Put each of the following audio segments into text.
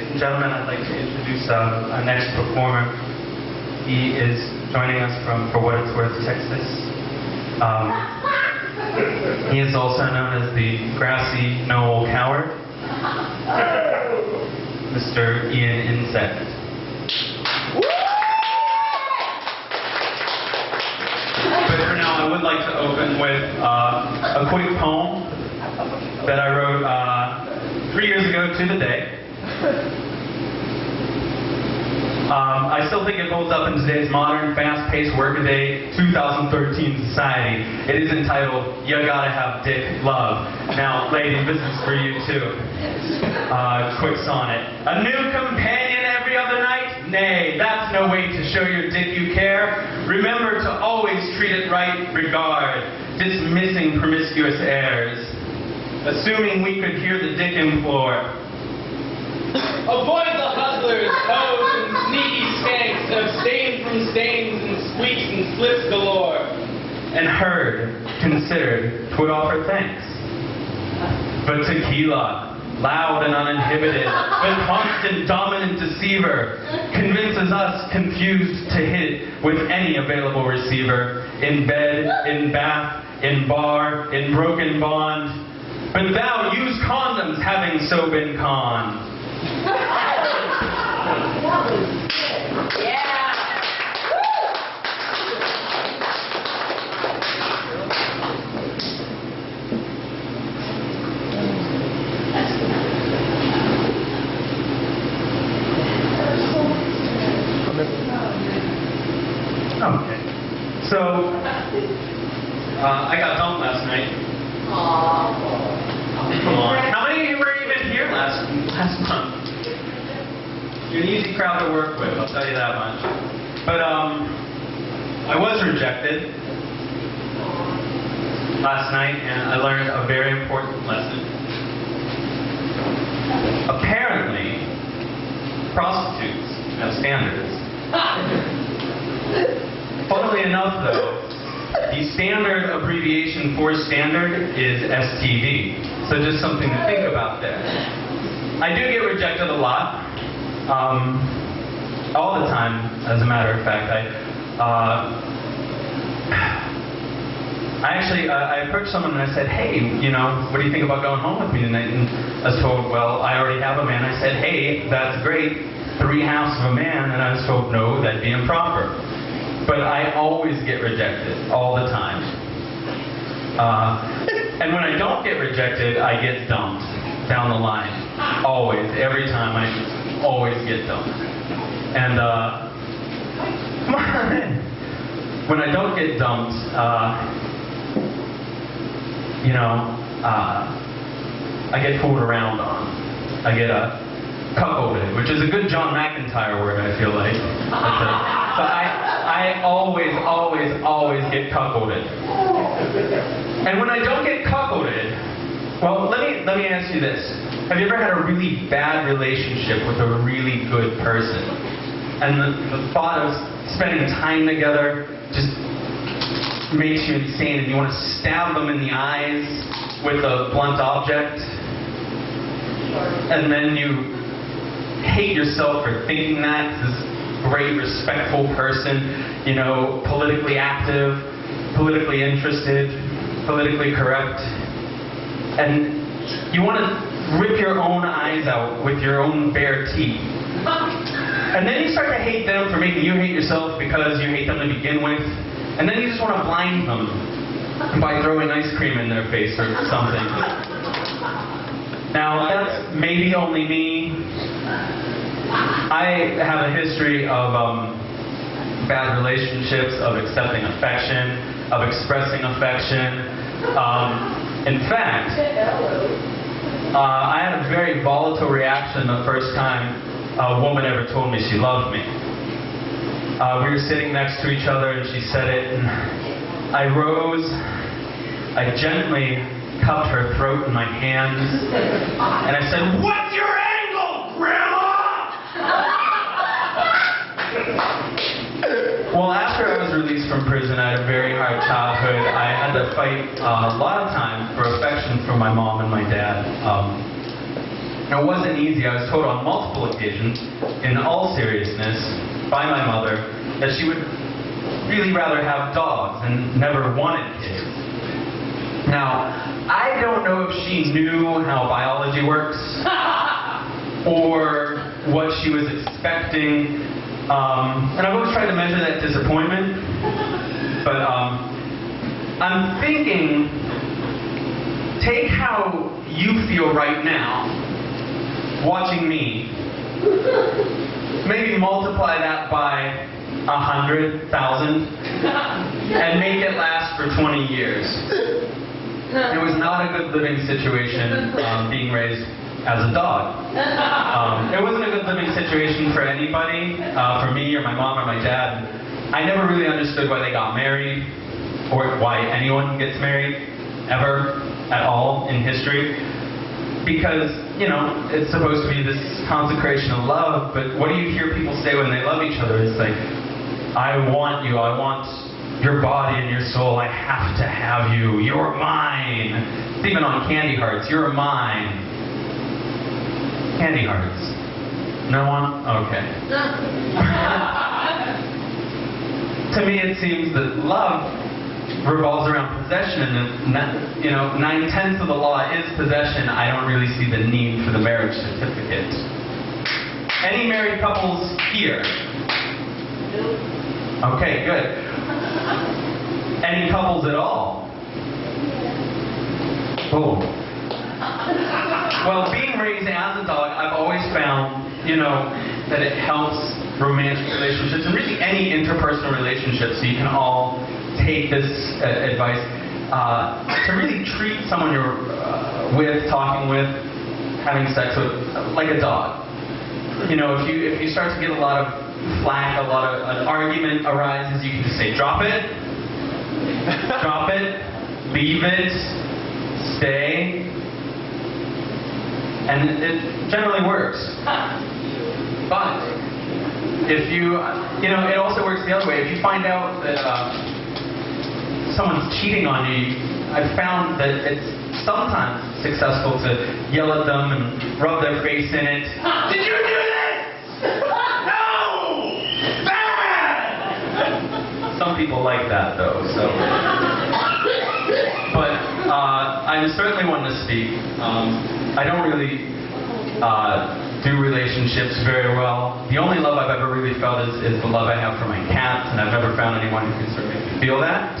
and gentlemen, I'd like to introduce our next performer. He is joining us from, for what it's worth, Texas. He is also known as the Grassy Knoll Coward, Mr. Ian Insect. But for now, I would like to open with a quick poem that I wrote 3 years ago to the day. I still think it holds up in today's modern, fast-paced, workaday, 2013 society. It is entitled, "You Gotta Have Dick Love." Now, ladies, this is for you too. Quick sonnet. A new companion every other night? Nay, that's no way to show your dick you care. Remember to always treat it right regard, dismissing promiscuous airs. Assuming we could hear the dick implore. Avoid the hustlers, hoes, and sneaky skanks, abstain from stains and squeaks and slips galore. And heard, considered, 'twould offer thanks. But tequila, loud and uninhibited, the constant dominant deceiver, convinces us confused to hit it with any available receiver, in bed, in bath, in bar, in broken bond. But thou use condoms, having so been conned. Yeah. Okay. So, I got dumped last night. Aww. Come on. How many of you were even here last month? You're an easy crowd to work with, I'll tell you that much. But I was rejected last night, and I learned a very important lesson. Apparently, prostitutes have standards. Funnily enough, though, the standard abbreviation for standard is STD. So just something to think about there. I do get rejected a lot. All the time, as a matter of fact. I approached someone and I said, "Hey, you know, what do you think about going home with me tonight?" And I was told, "Well, I already have a man." I said, "Hey, that's great, 3/2 of a man." And I was told, "No, that'd be improper." But I always get rejected, all the time. And when I don't get rejected, I get dumped down the line. Always, every time, I always get dumped. And, come on. When I don't get dumped, you know, I get fooled around on. I get cuckolded, which is a good John McIntyre word, I feel like. So I always get cuckolded. And when I don't get cuckolded, well, let me ask you this. Have you ever had a really bad relationship with a really good person? And the thought of spending time together just makes you insane, and you want to stab them in the eyes with a blunt object? And then you hate yourself for thinking that. This great, respectful person, you know, politically active, politically interested, politically correct. And you want to rip your own eyes out with your own bare teeth. And then you start to hate them for making you hate yourself because you hate them to begin with. And then you just want to blind them by throwing ice cream in their face or something. Now, that's maybe only me. I have a history of bad relationships, of accepting affection, of expressing affection. In fact, I had a very volatile reaction the first time a woman ever told me she loved me. We were sitting next to each other and she said it, and I rose, I gently cupped her throat in my hands, and I said, "What's your angle, Grandma?" Well, after I was released from prison, I had a very hard childhood. I had to fight a lot of time for affection from my mom and my dad. It wasn't easy. I was told on multiple occasions, in all seriousness, by my mother, that she would really rather have dogs and never wanted kids. Now, I don't know if she knew how biology works or what she was expecting. And I've always tried to measure that disappointment. But I'm thinking, take how you feel right now, watching me, maybe multiply that by 100,000 and make it last for 20 years. It was not a good living situation being raised as a dog. It wasn't a good living situation for anybody, for me or my mom or my dad. I never really understood why they got married or why anyone gets married ever at all in history. Because, you know, it's supposed to be this consecration of love, but what do you hear people say when they love each other? It's like, I want you, I want your body and your soul, I have to have you, you're mine. It's even on candy hearts, you're mine. Candy hearts. No one? Okay. To me it seems that love revolves around possession, and you know, 9/10 of the law is possession. I don't really see the need for the marriage certificate. Any married couples here? Okay, good. Any couples at all? Oh. Well, being raised as a dog, I've always found, you know, that it helps romantic relationships and really any interpersonal relationship, so you can all take this advice to really treat someone you're with, talking with, having sex with, like a dog. You know, if you start to get a lot of flack, an argument arises, you can just say, drop it, drop it, leave it, stay, and it generally works. But if you know, it also works the other way. If you find out that someone's cheating on you, I've found that it's sometimes successful to yell at them and rub their face in it. Did you do this? No! Bad! Some people like that though, so. But I'm certainly one to speak. I don't really do relationships very well. The only love I've ever really felt is the love I have for my cats, and I've never found anyone who can sort of make me feel that.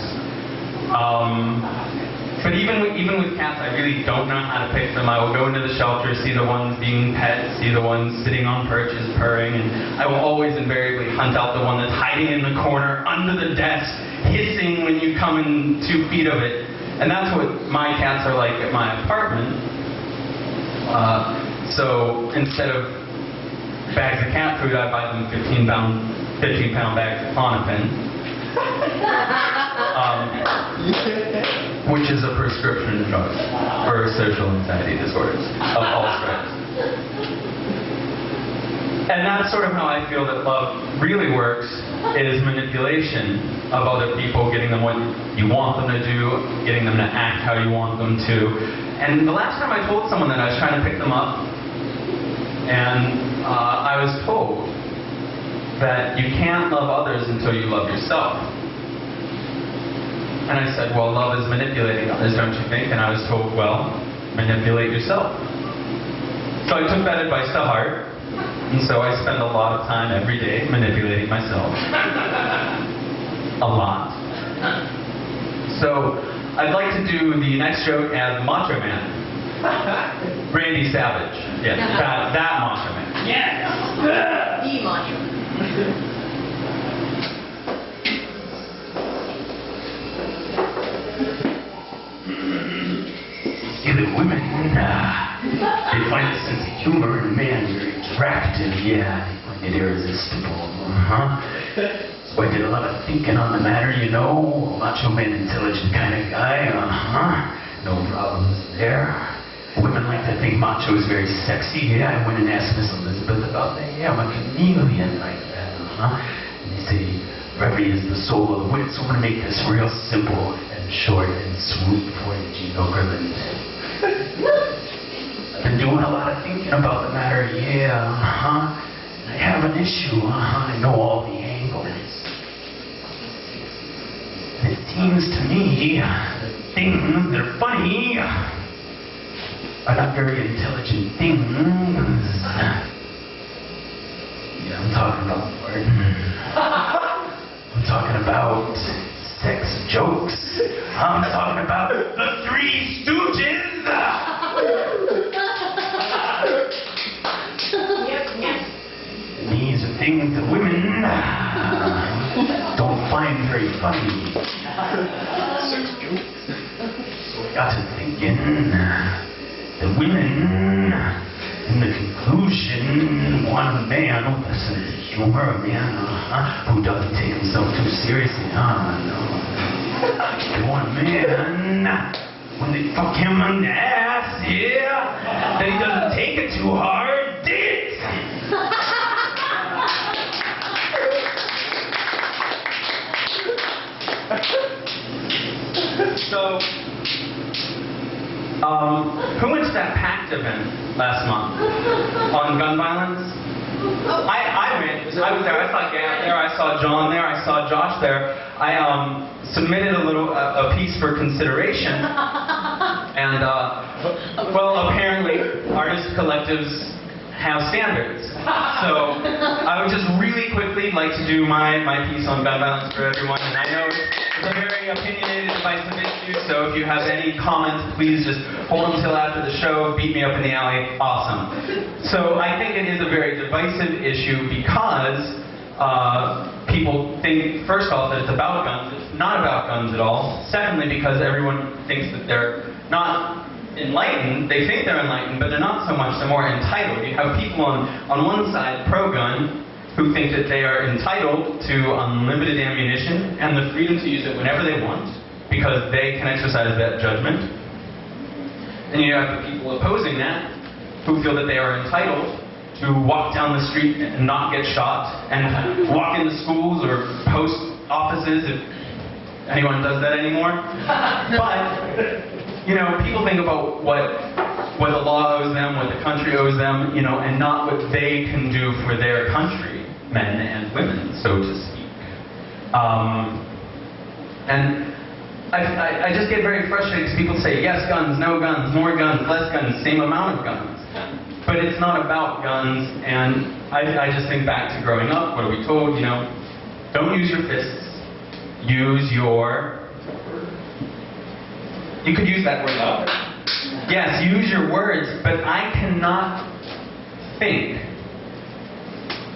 But even with cats, I really don't know how to pick them. I will go into the shelter, see the ones being pet, see the ones sitting on perches, purring, and I will always invariably hunt out the one that's hiding in the corner, under the desk, hissing when you come in 2 feet of it. And that's what my cats are like at my apartment. So instead of bags of cat food, I buy them 15-pound bags of Clonopin. Which is a prescription drug for social anxiety disorders of all stripes. And that's sort of how I feel that love really works, is manipulation of other people, getting them what you want them to do, getting them to act how you want them to. And the last time I told someone that, I was trying to pick them up, and I was told that you can't love others until you love yourself. And I said, well, love is manipulating others, don't you think? And I was told, well, manipulate yourself. So I took that advice to heart, and so I spend a lot of time every day manipulating myself. A lot. So I'd like to do the next joke as Macho Man. Randy Savage. Yes, that Macho Man. Yes! The Macho Man. See, the women, they find a sense of humor in a man very attractive. Yeah, they find it irresistible. So I did a lot of thinking on the matter, you know. Macho man, intelligent kind of guy. No problems there. Women like to think macho is very sexy. Yeah, I went and asked Miss Elizabeth about that. Yeah, I'm a chameleon like that. And they say, brevity is the soul of the wit, so I'm going to make this real simple and short and sweet for you, Gino Grilland. Been doing a lot of thinking about the matter, yeah, I have an issue, I know all the angles. And it seems to me that things that are funny are not very intelligent things. Yeah, I'm talking about Lord. I'm talking about sex jokes. I'm talking about the Three Stooges. These are things that women don't find very funny. Sex jokes. So I got to thinking that women, in the conclusion, want a man with a sense of humor, a man who doesn't take himself too seriously. They want a man, when they fuck him in the ass, yeah, that he doesn't take it too hard, dig it? So, who went to that PACT event last month on gun violence? I went. I was there. I saw Gab there. I saw John there. I saw Josh there. I submitted a piece for consideration, and well, apparently artist collectives have standards. So I would just really quickly like to do my piece on gun violence for everyone, and I know it's a very opinionated, divisive issue, so if you have any comments, please just hold them till after the show, beat me up in the alley, awesome. So I think it is a very divisive issue because people think, first off, that it's about guns. It's not about guns at all. Secondly, because everyone thinks that they're not enlightened. They think they're enlightened, but they're not so much. They're more entitled. You have people on one side, pro-gun, who think that they are entitled to unlimited ammunition and the freedom to use it whenever they want, because they can exercise that judgment. And you have the people opposing that, who feel that they are entitled to walk down the street and not get shot, and walk into schools or post offices, if anyone does that anymore. But you know, people think about what the law owes them, what the country owes them, you know, and not what they can do for their country, men and women, so to speak. And I just get very frustrated because people say, yes, guns, no guns, more guns, less guns, same amount of guns. But it's not about guns, and I just think back to growing up, what are we told, you know, don't use your fists, use your... You could use that word though. Yes, use your words, but I cannot think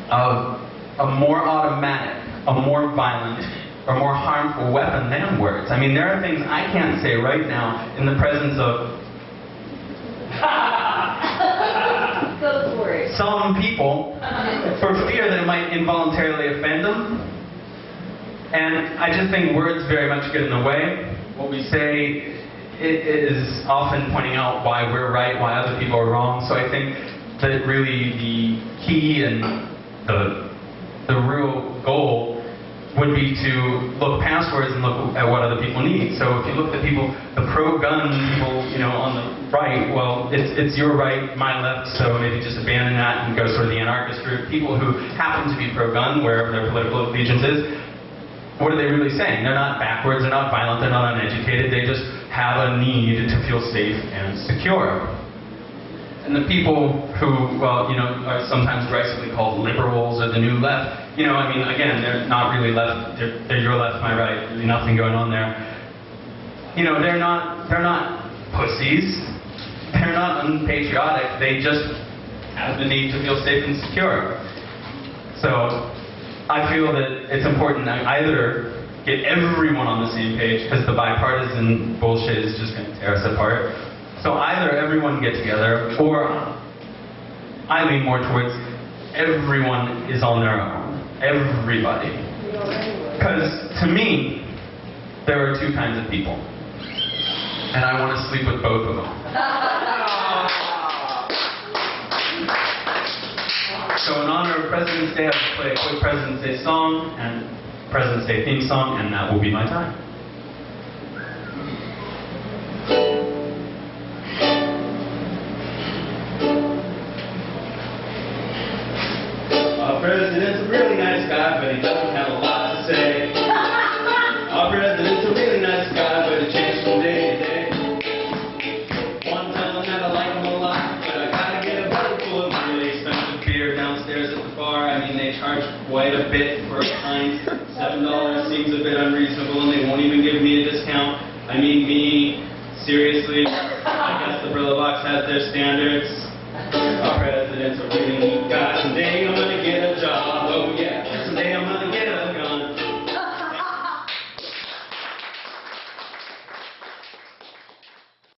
of a more automatic, a more violent, or more harmful weapon than words. I mean, there are things I can't say right now in the presence of some people for fear that it might involuntarily offend them. And I just think words very much get in the way. What we say, it is often pointing out why we're right, why other people are wrong. So I think that really the key and the real goal would be to look past words and look at what other people need. So if you look at people, the pro-gun people, you know, on the right, well, it's your right, my left, so maybe just abandon that and go sort of the anarchist route. People who happen to be pro-gun, wherever their political allegiance is, what are they really saying? They're not backwards, they're not violent, they're not uneducated, they just have a need to feel safe and secure. And the people who, well, you know, are sometimes derisively called liberals or the new left, you know, I mean, again, they're not really left, they're your left, my right, really nothing going on there. You know, they're not pussies, they're not unpatriotic, they just have the need to feel safe and secure. So, I feel that it's important to either get everyone on the same page, because the bipartisan bullshit is just going to tear us apart. So either everyone get together, or I lean more towards everyone is on their own. Everybody. Because to me, there are two kinds of people. And I want to sleep with both of them. So in honor of President's Day, I will play a quick President's Day song and President's Day theme song, and that will be my time. Our president's a really nice guy, but he doesn't have a lot to say. Our president's a really nice guy, but it changes from day to day. One time that I like him a lot, but I gotta get a bottle full of really expensive beer downstairs at the bar. I mean, they charge quite a bit for a pint. $7 seems a bit unreasonable, and they won't even give me a discount. I mean, me, seriously, I guess the Brillobox has their standards. Our president's a really